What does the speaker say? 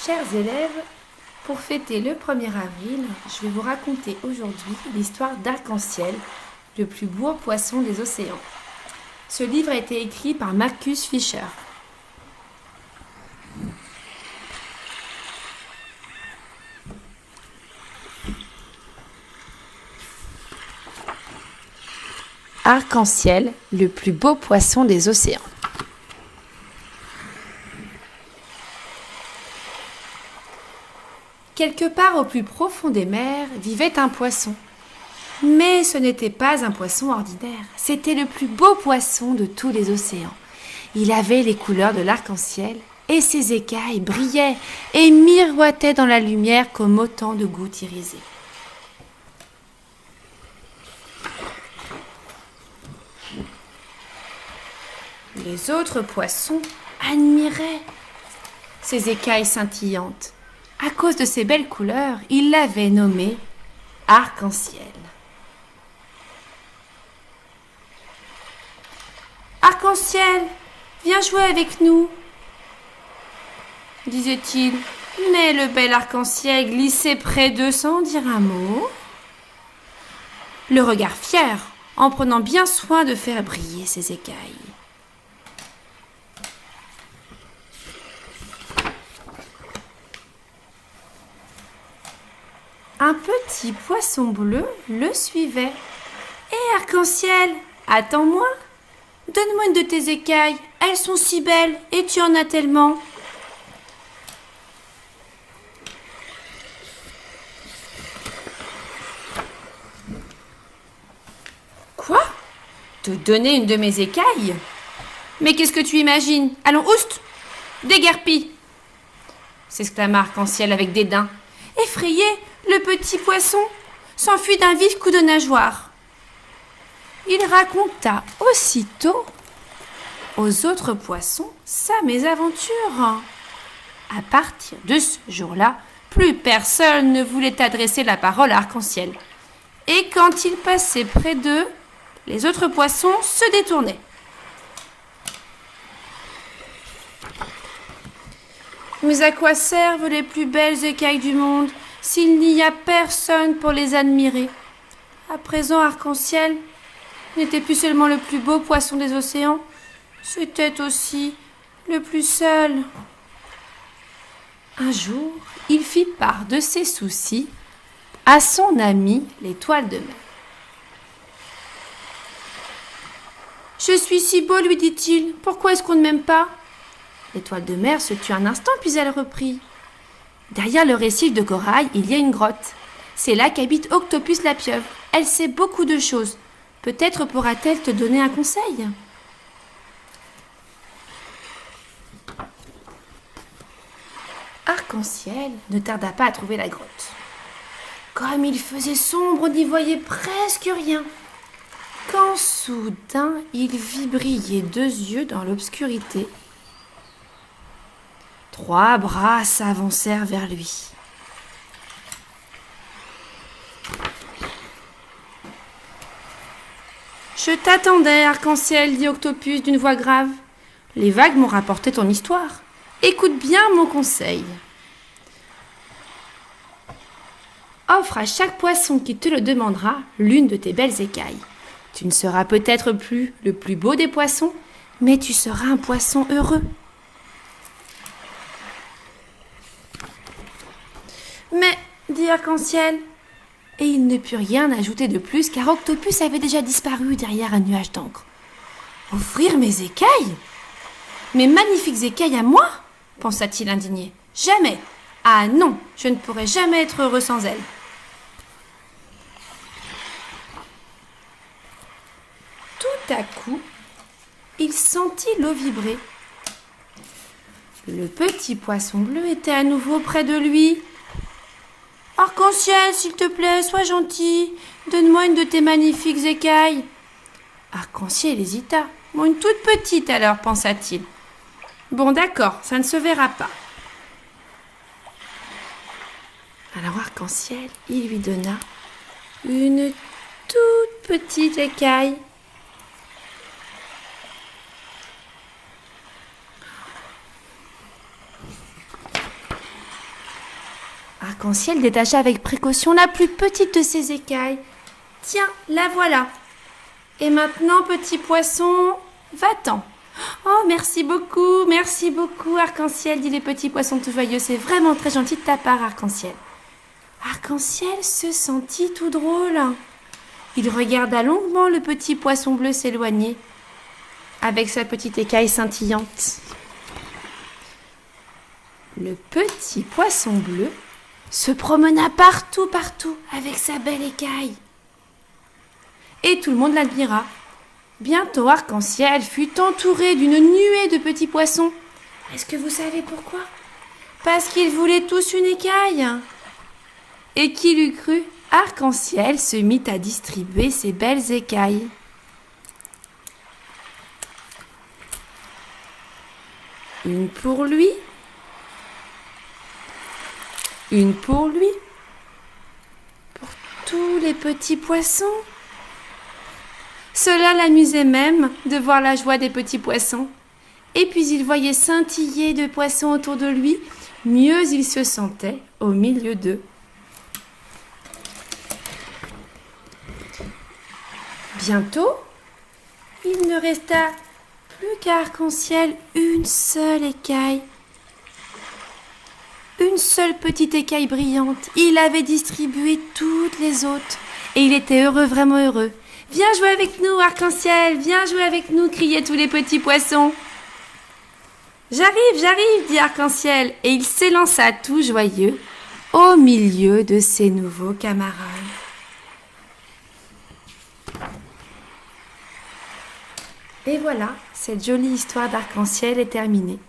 Chers élèves, pour fêter le 1er avril, je vais vous raconter aujourd'hui l'histoire d'Arc-en-Ciel, le plus beau poisson des océans. Ce livre a été écrit par Marcus Fisher. Arc-en-Ciel, le plus beau poisson des océans. Quelque part au plus profond des mers vivait un poisson. Mais ce n'était pas un poisson ordinaire, c'était le plus beau poisson de tous les océans. Il avait les couleurs de l'arc-en-ciel et ses écailles brillaient et miroitaient dans la lumière comme autant de gouttes irisées. Les autres poissons admiraient ses écailles scintillantes. À cause de ses belles couleurs, ils l'avaient nommé Arc-en-Ciel. Arc-en-Ciel, viens jouer avec nous, disait-il. Mais le bel arc-en-ciel glissait près d'eux sans dire un mot, le regard fier, en prenant bien soin de faire briller ses écailles. Un petit poisson bleu le suivait. « Hé, Arc-en-Ciel, attends-moi. Donne-moi une de tes écailles. Elles sont si belles et tu en as tellement. » Quoi ? Te donner une de mes écailles ? Mais qu'est-ce que tu imagines ? Allons, oust ! Déguerpis ! S'exclama Arc-en-Ciel avec dédain. Effrayé, le petit poisson s'enfuit d'un vif coup de nageoire. Il raconta aussitôt aux autres poissons sa mésaventure. À partir de ce jour-là, plus personne ne voulait adresser la parole à Arc-en-Ciel. Et quand il passait près d'eux, les autres poissons se détournaient. Mais à quoi servent les plus belles écailles du monde s'il n'y a personne pour les admirer ? À présent, Arc-en-Ciel n'était plus seulement le plus beau poisson des océans, c'était aussi le plus seul. Un jour, il fit part de ses soucis à son ami l'étoile de mer. « Je suis si beau, lui dit-il, pourquoi est-ce qu'on ne m'aime pas ?» L'étoile de mer se tut un instant, puis elle reprit. « Derrière le récif de corail, il y a une grotte. C'est là qu'habite Octopus la pieuvre. Elle sait beaucoup de choses. Peut-être pourra-t-elle te donner un conseil. » Arc-en-Ciel ne tarda pas à trouver la grotte. Comme il faisait sombre, on n'y voyait presque rien. Quand soudain, il vit briller 2 yeux dans l'obscurité. 3 bras s'avancèrent vers lui. « Je t'attendais, Arc-en-Ciel, dit Octopus d'une voix grave. Les vagues m'ont rapporté ton histoire. Écoute bien mon conseil. Offre à chaque poisson qui te le demandera l'une de tes belles écailles. Tu ne seras peut-être plus le plus beau des poissons, mais tu seras un poisson heureux. » Mais, dit Arc-en-Ciel, et il ne put rien ajouter de plus car Octopus avait déjà disparu derrière un nuage d'encre. Offrir mes écailles ? Mes magnifiques écailles à moi ? Pensa-t-il indigné. Jamais ! Ah non, je ne pourrai jamais être heureux sans elles. Tout à coup, il sentit l'eau vibrer. Le petit poisson bleu était à nouveau près de lui. « Arc-en-Ciel, s'il te plaît, sois gentil. Donne-moi une de tes magnifiques écailles. » Arc-en-Ciel hésita. « Bon, une toute petite alors, pensa-t-il. Bon, d'accord, ça ne se verra pas. » Alors Arc-en-Ciel, il lui donna une toute petite écaille. Arc-en-ciel détacha avec précaution la plus petite de ses écailles. Tiens, la voilà. Et maintenant, petit poisson, va-t'en. Oh, merci beaucoup, Arc-en-ciel, dit le petit poisson tout joyeux. C'est vraiment très gentil de ta part, Arc-en-ciel. Arc-en-ciel se sentit tout drôle. Il regarda longuement le petit poisson bleu s'éloigner, avec sa petite écaille scintillante. Le petit poisson bleu se promena partout avec sa belle écaille. Et tout le monde l'admira. Bientôt Arc-en-ciel fut entouré d'une nuée de petits poissons. Est-ce que vous savez pourquoi? Parce qu'ils voulaient tous une écaille. Et qui l'eût cru? Arc-en-ciel se mit à distribuer ses belles écailles. Une pour lui, une pour lui, pour tous les petits poissons. Cela l'amusait même de voir la joie des petits poissons. Et puis il voyait scintiller de poissons autour de lui, mieux il se sentait au milieu d'eux. Bientôt, il ne resta plus qu'à Arc-en-ciel une seule écaille. Une seule petite écaille brillante. Il avait distribué toutes les autres. Et il était heureux, vraiment heureux. « Viens jouer avec nous, Arc-en-ciel, viens jouer avec nous !» criaient tous les petits poissons. « J'arrive, dit Arc-en-ciel. Et il s'élança tout joyeux au milieu de ses nouveaux camarades. Et voilà, cette jolie histoire d'Arc-en-ciel est terminée.